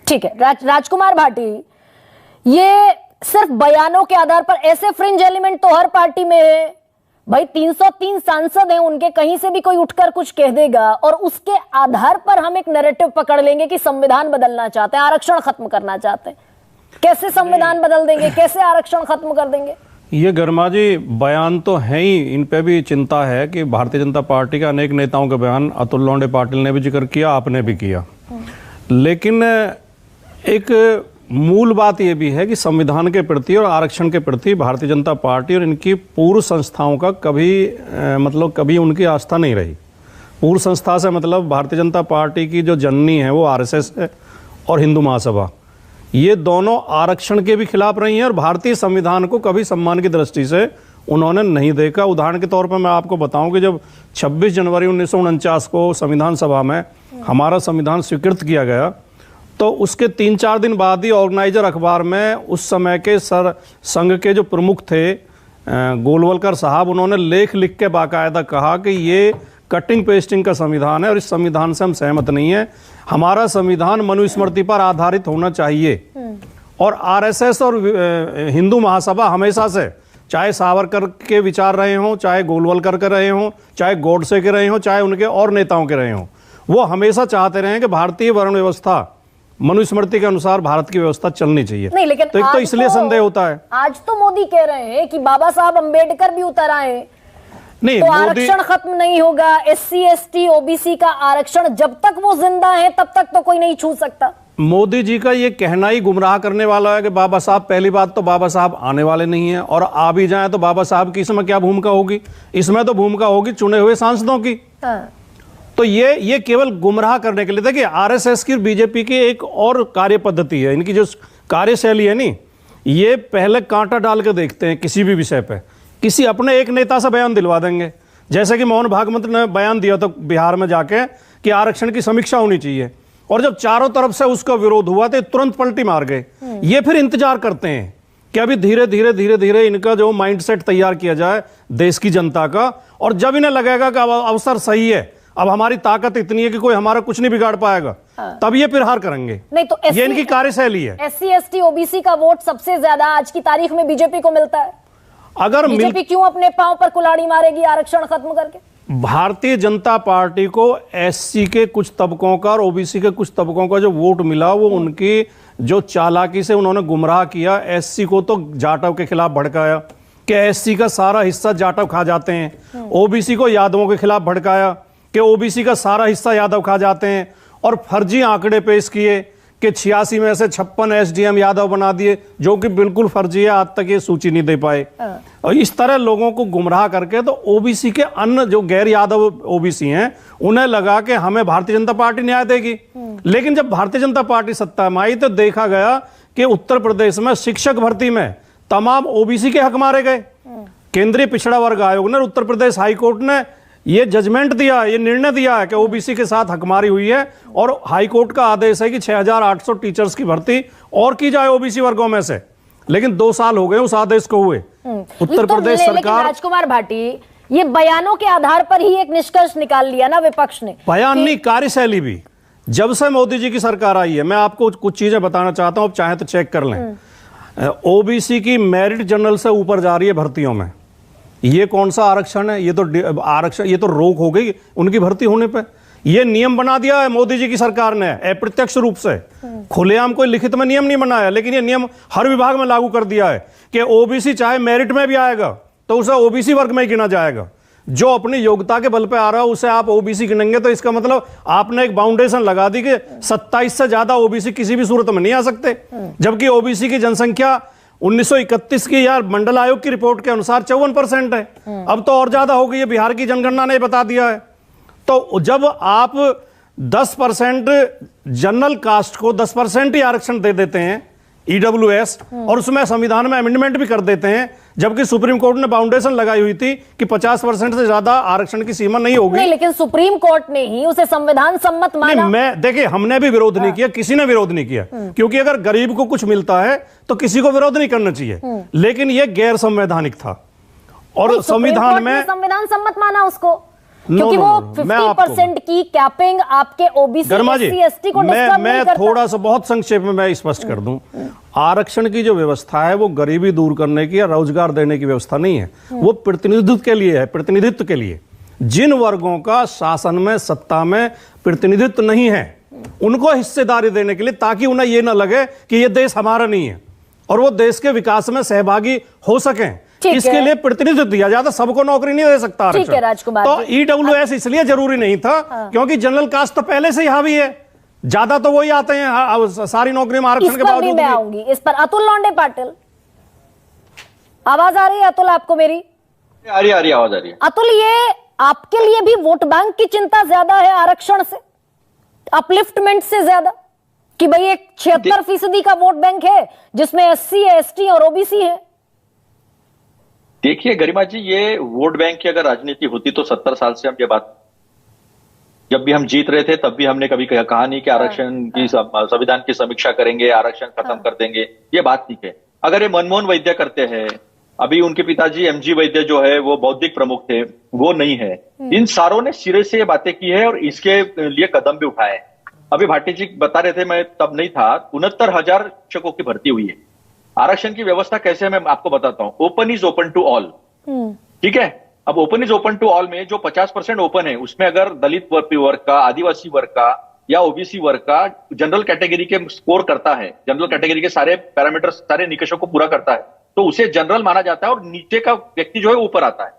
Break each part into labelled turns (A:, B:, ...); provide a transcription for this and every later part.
A: ठीक है। राजकुमार भाटी, ये सिर्फ बयानों के आधार पर, ऐसे फ्रिंज एलिमेंट तो हर पार्टी में है भाई। 303 सांसद हैं उनके, कहीं से भी कोई उठकर कुछ कह देगा और उसके आधार पर हम एक नैरेटिव पकड़ लेंगे कि संविधान बदलना चाहते हैं, आरक्षण खत्म करना चाहते हैं। कैसे संविधान बदल देंगे, कैसे आरक्षण खत्म कर देंगे?
B: ये गर्मा जी बयान तो है ही, इन पे भी चिंता है कि भारतीय जनता पार्टी के अनेक नेताओं के बयान अतुल लोंडे पाटिल ने भी जिक्र किया, आपने भी किया। लेकिन एक मूल बात यह भी है कि संविधान के प्रति और आरक्षण के प्रति भारतीय जनता पार्टी और इनकी पूर्व संस्थाओं का कभी उनकी आस्था नहीं रही। पूर्व संस्था से मतलब भारतीय जनता पार्टी की जो जननी है वो आरएसएस है और हिंदू महासभा, ये दोनों आरक्षण के भी खिलाफ रही हैं और भारतीय संविधान को कभी सम्मान की दृष्टि से उन्होंने नहीं देखा। उदाहरण के तौर पर मैं आपको बताऊं कि जब 26 जनवरी 1949 को संविधान सभा में हमारा संविधान स्वीकृत किया गया, तो उसके 3-4 दिन बाद ही ऑर्गेनाइजर अखबार में उस समय के संघ के जो प्रमुख थे गोलवलकर साहब, उन्होंने लेख लिख के बाकायदा कहा कि ये कटिंग पेस्टिंग का संविधान है और इस संविधान से हम सहमत नहीं है। हमारा संविधान मनुस्मृति पर आधारित होना चाहिए। और आरएसएस और हिंदू महासभा हमेशा से, चाहे सावरकर के विचार रहे हों, चाहे गोलवलकर के रहे हों, चाहे गोडसे के रहे हों, चाहे उनके और नेताओं के रहे हों, वो हमेशा चाहते रहे कि भारतीय वर्ण व्यवस्था मनुस्मृति के अनुसार भारत की व्यवस्था चलनी चाहिए।
A: नहीं, लेकिन
B: तो एक तो इसलिए संदेह होता है।
A: आज तो मोदी कह रहे हैं कि बाबा साहब अंबेडकर भी उतर आए,
B: नहीं
A: तो आरक्षण खत्म नहीं होगा। एससी एसटी ओबीसी का आरक्षण जब तक वो जिंदा है तब तक तो कोई नहीं छू सकता।
B: मोदी जी का ये कहना ही गुमराह करने वाला है कि बाबा साहब, पहली बात तो बाबा साहब आने वाले नहीं हैं, और आ भी जाएं तो बाबा साहब की इसमें क्या भूमिका होगी? इसमें तो भूमिका होगी चुने हुए सांसदों की। तो ये केवल गुमराह करने के लिए। देखिए, आरएसएस की बीजेपी की एक और कार्य पद्धति है, इनकी जो कार्यशैली है नी, ये पहले कांटा डाल के देखते हैं किसी भी विषय पे। किसी अपने एक नेता से बयान दिलवा देंगे, जैसे कि मोहन भागवत ने बयान दिया था बिहार में जाके कि आरक्षण की समीक्षा होनी चाहिए, और जब चारों तरफ से उसका विरोध हुआ तो तुरंत पलटी मार गए। ये फिर इंतजार करते हैं कि अभी धीरे धीरे इनका जो माइंडसेट तैयार किया जाए देश की जनता का, और जब इन्हें लगेगा कि अब अवसर सही है, अब हमारी ताकत इतनी है कि कोई हमारा कुछ नहीं बिगाड़ पाएगा, तब ये फिर हार करेंगे।
A: नहीं तो
B: ये इनकी कार्यशैली है।
A: एससी एसटी ओबीसी का वोट सबसे ज्यादा आज की तारीख में बीजेपी को मिलता है।
B: अगर
A: बीजेपी क्यों अपने पांव पर कुल्हाड़ी मारेगी आरक्षण खत्म करके?
B: भारतीय जनता पार्टी को एससी के कुछ तबकों का और ओबीसी के कुछ तबकों का जो वोट मिला, वो उनकी जो चालाकी से उन्होंने गुमराह किया। एससी को तो जाटव के खिलाफ भड़काया कि एससी का सारा हिस्सा जाटव खा जाते हैं, ओबीसी को यादवों के खिलाफ भड़काया कि ओबीसी का सारा हिस्सा यादव खा जाते हैं, और फर्जी आंकड़े पेश किए कि 86 में से 56 एसडीएम यादव बना दिए, जो कि बिल्कुल फर्जी है, आज तक ये सूची नहीं दे पाए। और इस तरह लोगों को गुमराह करके तो ओबीसी के अन्य जो गैर यादव ओबीसी हैं उन्हें लगा कि हमें भारतीय जनता पार्टी न्याय देगी। लेकिन जब भारतीय जनता पार्टी सत्ता में आई तो देखा गया कि उत्तर प्रदेश में शिक्षक भर्ती में तमाम ओबीसी के हक मारे गए। केंद्रीय पिछड़ा वर्ग आयोग ने, उत्तर प्रदेश हाईकोर्ट ने ये जजमेंट दिया, ये निर्णय दिया है कि ओबीसी के साथ हकमारी हुई है, और हाईकोर्ट का आदेश है कि 6800 टीचर्स की भर्ती और की जाए ओबीसी वर्गों में से। लेकिन 2 साल हो गए उस आदेश को हुए। उत्तर प्रदेश सरकार।
A: राजकुमार भाटी, ये बयानों के आधार पर ही एक निष्कर्ष निकाल लिया ना विपक्ष ने।
B: बयान नहीं, कार्यशैली भी। जब से मोदी जी की सरकार आई है, मैं आपको कुछ चीजें बताना चाहता हूं, आप चाहे तो चेक कर लें। ओबीसी की मेरिट जनरल से ऊपर जा रही है भर्तियों में। ये कौन सा आरक्षण है? ये तो आरक्षण, ये तो रोक हो गई उनकी भर्ती होने पे। ये नियम बना दिया है मोदी जी की सरकार ने अप्रत्यक्ष रूप से। खुलेआम कोई लिखित में नियम नहीं बनाया, लेकिन ये नियम हर विभाग में लागू कर दिया है कि ओबीसी चाहे मेरिट में भी आएगा तो उसे ओबीसी वर्ग में गिना जाएगा। जो अपनी योग्यता के बल पे आ रहा है उसे आप ओबीसी गिनेंगे, तो इसका मतलब आपने एक बाउंडेशन लगा दी कि 27 से ज्यादा ओबीसी किसी भी सूरत में नहीं आ सकते। जबकि ओबीसी की जनसंख्या 1931 की या मंडल आयोग की रिपोर्ट के अनुसार 54% है। अब तो और ज्यादा हो गई है, बिहार की जनगणना ने बता दिया है। तो जब आप 10% जनरल कास्ट को 10% ही आरक्षण दे देते हैं ईडब्ल्यूएस, और उसमें संविधान में अमेंडमेंट भी कर देते हैं, जबकि सुप्रीम कोर्ट ने बाउंडेशन लगाई हुई थी कि 50% से ज्यादा आरक्षण की सीमा नहीं होगी।
A: नहीं, लेकिन सुप्रीम कोर्ट ने ही उसे संविधान सम्मत माना।
B: मैं देखिए, हमने भी विरोध नहीं किया, किसी ने विरोध नहीं किया, क्योंकि अगर गरीब को कुछ मिलता है तो किसी को विरोध नहीं करना चाहिए। लेकिन यह गैर संवैधानिक था, और संविधान में
A: संविधान सम्मत माना उसको। क्योंकि वो 50% की कैपिंग आपके ओबीसी एससी एसटी को डिस्टर्ब नहीं करता।
B: थोड़ा सा बहुत संक्षेप में मैं स्पष्ट कर दूं, आरक्षण की जो व्यवस्था है वो गरीबी दूर करने की या रोजगार देने की व्यवस्था नहीं है, वो प्रतिनिधित्व के लिए है, प्रतिनिधित्व के लिए। जिन वर्गों का शासन में सत्ता में प्रतिनिधित्व नहीं है उनको हिस्सेदारी देने के लिए, ताकि उन्हें यह ना लगे कि यह देश हमारा नहीं है और वो देश के विकास में सहभागी हो सकें, इसके लिए प्रतिनिधित्व दिया जाता। सबको नौकरी नहीं दे सकता आरक्षण। तो ईडब्ल्यूएस इसलिए जरूरी नहीं था क्योंकि जनरल कास्ट तो पहले से यहां भी है, ज्यादा तो वही आते हैं सारी नौकरी में आरक्षण के बावजूद।
A: मैं आऊंगी इस पर। अतुल लोंढे पाटिल, आवाज आ रही है अतुल आपको मेरी?
C: आ रही आवाज आ रही है।
A: अतुल, ये आपके लिए भी वोट बैंक की चिंता ज्यादा है आरक्षण से, अपलिफ्टमेंट से ज्यादा, कि भाई एक 76% का वोट बैंक है जिसमें एससी एसटी और ओबीसी है?
C: देखिए गरिमा जी, ये वोट बैंक की अगर राजनीति होती तो 70 साल से हम ये बात, जब भी हम जीत रहे थे तब भी हमने कभी कहा नहीं कि आरक्षण की संविधान की समीक्षा करेंगे, आरक्षण खत्म कर देंगे, ये बात नहीं है। अगर ये मनमोहन वैद्य करते हैं, अभी उनके पिताजी एमजी वैद्य जो है वो बौद्धिक प्रमुख थे, वो नहीं है, इन सारों ने सिरे से ये बातें की है और इसके लिए कदम भी उठाए। अभी भाटी जी बता रहे थे, मैं तब नहीं था, 69,000 शिक्षकों की भर्ती हुई है। आरक्षण की व्यवस्था कैसे है मैं आपको बताता हूं। Open is open to all, ठीक है। अब open is open to all में जो 50% ओपन है उसमें अगर दलित वर्ग का, आदिवासी वर्ग का या ओबीसी वर्ग का जनरल कैटेगरी के स्कोर करता है, जनरल कैटेगरी के सारे पैरामीटर, सारे निकषों को पूरा करता है, तो उसे जनरल माना जाता है और नीचे का व्यक्ति जो है ऊपर आता है।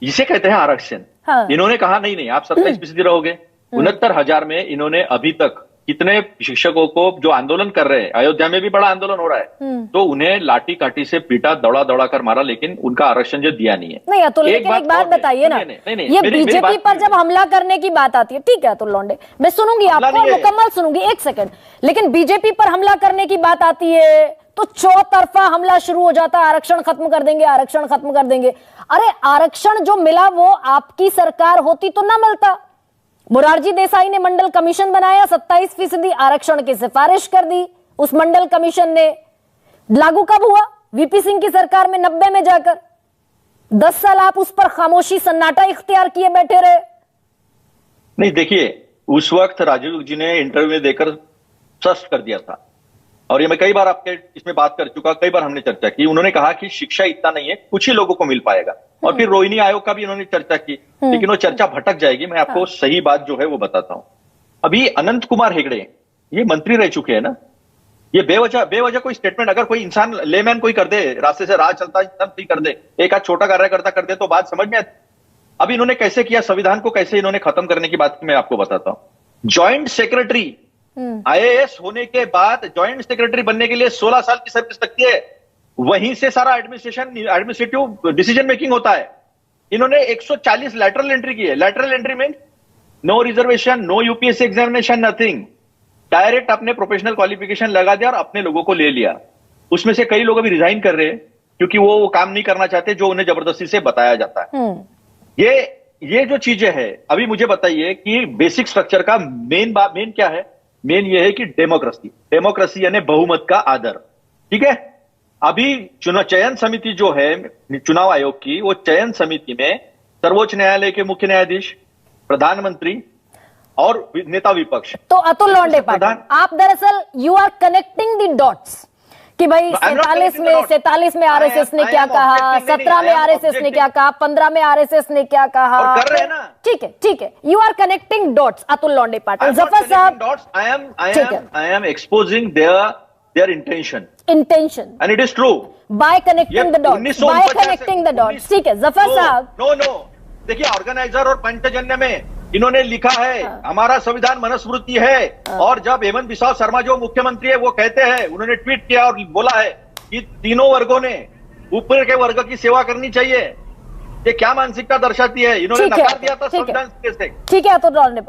C: इसे कहते हैं आरक्षण। हाँ। इन्होंने कहा नहीं आप 27% रहोगे। 69,000 में इन्होंने अभी तक कितने शिक्षकों को जो आंदोलन कर रहे हैं, अयोध्या में भी बड़ा आंदोलन हो रहा है, तो उन्हें लाठी काठी से पीटा, दौड़ा कर मारा, लेकिन उनका आरक्षण जो दिया नहीं है।
A: नहीं अतुल, लेकिन एक बात बताइए ना, ये बीजेपी पर जब हमला करने की बात आती है, ठीक है अतुल लोंढे, मैं सुनूंगी आपको, मुकम्मल सुनूंगी, एक सेकंड, लेकिन बीजेपी पर हमला करने की बात आती है तो चौतरफा हमला शुरू हो जाता है, आरक्षण खत्म कर देंगे, आरक्षण खत्म कर देंगे। अरे आरक्षण जो मिला वो आपकी सरकार होती तो ना मिलता। मोरारजी देसाई ने मंडल कमीशन बनाया, 27% आरक्षण की सिफारिश कर दी, उस मंडल कमीशन ने लागू कब हुआ? वीपी सिंह की सरकार में 90 में जाकर। 10 साल आप उस पर खामोशी सन्नाटा इख्तियार किए बैठे रहे।
C: नहीं देखिए, उस वक्त राजीव जी ने इंटरव्यू देकर स्पष्ट कर दिया था, और ये मैं कई बार आपके इसमें बात कर चुका, कई बार हमने चर्चा की। उन्होंने कहा कि शिक्षा इतना नहीं है, कुछ ही लोगों को मिल पाएगा। और फिर रोहिणी आयोग का भी उन्होंने चर्चा की, लेकिन वो चर्चा भटक जाएगी। मैं आपको सही बात जो है वो बताता हूं। अभी अनंत कुमार हेगड़े ये मंत्री रह चुके हैं ना, ये बेवजह कोई स्टेटमेंट अगर कोई इंसान लेमैन कोई कर दे, रास्ते से राह चलता है कर दे, एक आध छोटा कार्यकर्ता कर दे तो बात समझ में आती। अब इन्होंने कैसे किया, संविधान को कैसे इन्होंने खत्म करने की बात मैं आपको बताता हूं। ज्वाइंट सेक्रेटरी, आईएएस होने के बाद ज्वाइंट सेक्रेटरी बनने के लिए 16 साल की सर्विस लगती है, वहीं से सारा एडमिनिस्ट्रेटिव डिसीजन मेकिंग होता है। इन्होंने 140 लैटरल एंट्री की है। लैटरल एंट्री में no reservation, no UPSC examination, nothing, direct अपने प्रोफेशनल क्वालिफिकेशन लगा दिया और अपने लोगों को ले लिया। उसमें से कई लोग अभी रिजाइन कर रहे हैं क्योंकि वो काम नहीं करना चाहते जो उन्हें जबरदस्ती से बताया जाता है। ये जो चीजें हैं, अभी मुझे बताइए कि बेसिक स्ट्रक्चर का मेन क्या है? मेन ये है कि डेमोक्रेसी यानी बहुमत का आदर, ठीक है। अभी चयन समिति जो है चुनाव आयोग की, वो चयन समिति में सर्वोच्च न्यायालय के मुख्य न्यायाधीश, प्रधानमंत्री और नेता विपक्ष।
A: तो अतुल लोंढे पाटिल, आप दरअसल you are connecting the dots कि भाई 47 में आरएसएस ने क्या कहा, 17 में आरएसएस ने क्या कहा, 15 में आरएसएस ने क्या कहा,
C: कर रहे हैं ना।
A: ठीक है, you are connecting dots Atul Londhe Patil. Zafar साहब,
C: I am exposing their intention and it is true
A: by connecting the dots, ठीक है जफर साहब।
C: नो देखिए, ऑर्गेनाइजर और पंचजन्य में इन्होंने लिखा है हमारा संविधान मनुस्मृति है, और जब हेमंत बिस्वा शर्मा जो मुख्यमंत्री है वो कहते हैं, उन्होंने ट्वीट किया और बोला है कि तीनों वर्गों ने ऊपर के वर्ग की सेवा करनी चाहिए। ये क्या मानसिकता दर्शाती है? इन्होंने नकार दिया था संविधान।
A: ठीक है अतुल लोंढे।